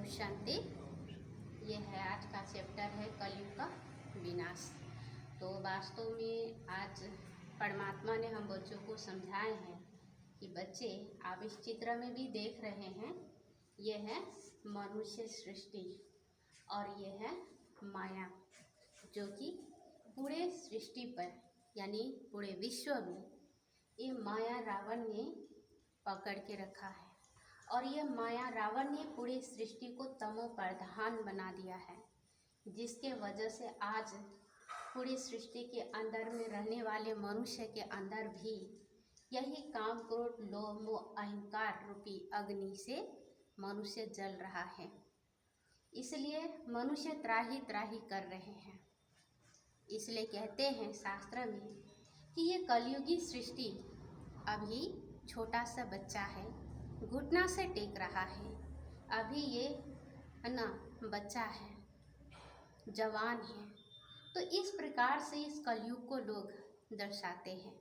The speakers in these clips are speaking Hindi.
ओम शांति। ये है आज का चैप्टर है कलयुग का विनाश। तो वास्तव में आज परमात्मा ने हम बच्चों को समझाए हैं कि बच्चे आप इस चित्र में भी देख रहे हैं, ये है मनुष्य सृष्टि और ये है माया, जो कि पूरे सृष्टि पर यानी पूरे विश्व में ये माया रावण ने पकड़ के रखा है। और यह माया रावण ने पूरी सृष्टि को तमो प्रधान बना दिया है, जिसके वजह से आज पूरी सृष्टि के अंदर में रहने वाले मनुष्य के अंदर भी यही काम क्रोध लोभ मोह अहंकार रूपी अग्नि से मनुष्य जल रहा है। इसलिए मनुष्य त्राही त्राही कर रहे हैं। इसलिए कहते हैं शास्त्र में कि ये कलयुगी सृष्टि अभी छोटा सा बच्चा है, घुटना से टेक रहा है। अभी ये है ना बच्चा है, जवान है। तो इस प्रकार से इस कलयुग को लोग दर्शाते हैं।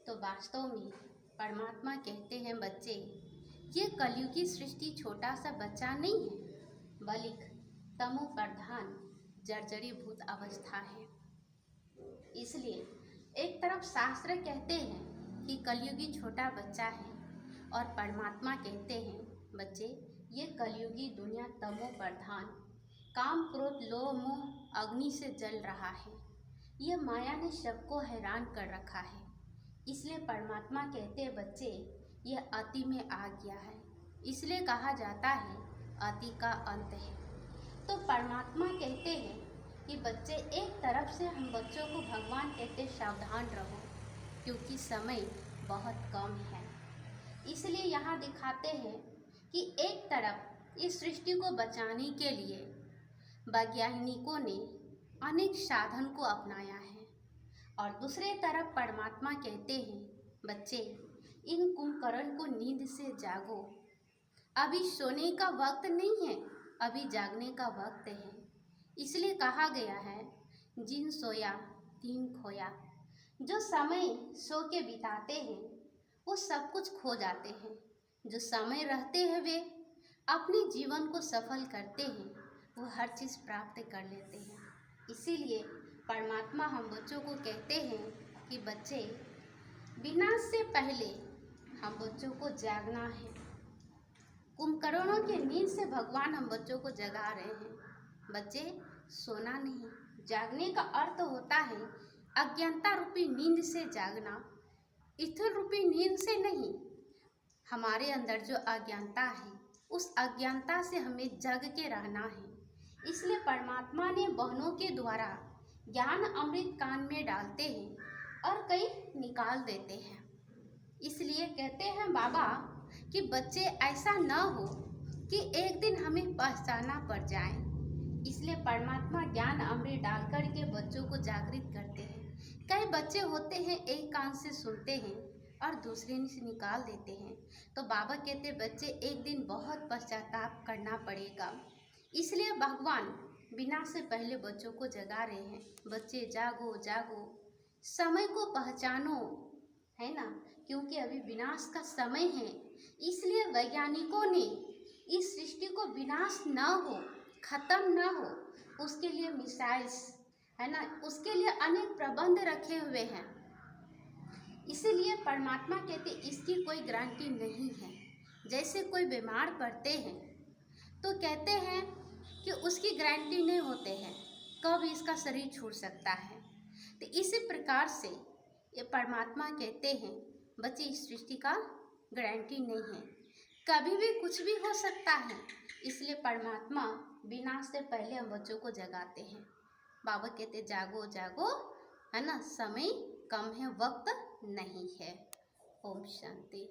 तो वास्तव में परमात्मा कहते हैं बच्चे, ये कलयुगी सृष्टि छोटा सा बच्चा नहीं है, बल्कि तमो प्रधान जर्जरीभूत अवस्था है। इसलिए एक तरफ शास्त्र कहते हैं कि कलयुगी छोटा बच्चा है और परमात्मा कहते हैं बच्चे, ये कलयुगी दुनिया तमो प्रधान काम क्रोध लोभ मोह अग्नि से जल रहा है। ये माया ने सबको हैरान कर रखा है। इसलिए परमात्मा कहते हैं बच्चे, यह अति में आ गया है। इसलिए कहा जाता है अति का अंत है। तो परमात्मा कहते हैं कि बच्चे, एक तरफ से हम बच्चों को भगवान कहते सावधान रहो, क्योंकि समय बहुत कम है। इसलिए यहाँ दिखाते हैं कि एक तरफ इस सृष्टि को बचाने के लिए वैज्ञानिकों ने अनेक साधन को अपनाया है, और दूसरे तरफ परमात्मा कहते हैं बच्चे, इन कुंभकर्ण को नींद से जागो। अभी सोने का वक्त नहीं है, अभी जागने का वक्त है। इसलिए कहा गया है जिन सोया तीन खोया। जो समय सो के बिताते हैं वो सब कुछ खो जाते हैं। जो समय रहते हुए अपने जीवन को सफल करते हैं वो हर चीज़ प्राप्त कर लेते हैं। इसीलिए परमात्मा हम बच्चों को कहते हैं कि बच्चे, विनाश से पहले हम बच्चों को जागना है। कुंभकर्णों के नींद से भगवान हम बच्चों को जगा रहे हैं। बच्चे, सोना नहीं, जागने का अर्थ होता है अज्ञानता रूपी नींद से जागना, ईथर रूपी नींद से नहीं। हमारे अंदर जो अज्ञानता है उस अज्ञानता से हमें जग के रहना है। इसलिए परमात्मा ने बहनों के द्वारा ज्ञान अमृत कान में डालते हैं और कई निकाल देते हैं। इसलिए कहते हैं बाबा कि बच्चे, ऐसा न हो कि एक दिन हमें पहचाना पड़ जाए। इसलिए परमात्मा ज्ञान अमृत डाल कर के बच्चों को जागृत करते हैं। कई बच्चे होते हैं एक कान से सुनते हैं और दूसरे से निकाल देते हैं। तो बाबा कहते बच्चे, एक दिन बहुत पश्चाताप करना पड़ेगा। इसलिए भगवान विनाश से पहले बच्चों को जगा रहे हैं। बच्चे जागो जागो, समय को पहचानो, है ना, क्योंकि अभी विनाश का समय है। इसलिए वैज्ञानिकों ने इस सृष्टि को विनाश न हो, खत्म न हो, उसके लिए मिसाइल्स, है ना, उसके लिए अनेक प्रबंध रखे हुए हैं। इसीलिए परमात्मा कहते इसकी कोई गारंटी नहीं है। जैसे कोई बीमार पड़ते हैं तो कहते हैं कि उसकी गारंटी नहीं होते हैं कब इसका शरीर छूट सकता है। तो इसी प्रकार से ये परमात्मा कहते हैं बच्चे, इस सृष्टि का गारंटी नहीं है, कभी भी कुछ भी हो सकता है। इसलिए परमात्मा विनाश से पहले हम बच्चों को जगाते हैं। बाबा कहते जागो जागो, है ना, समय कम है, वक्त नहीं है। ओम शांति।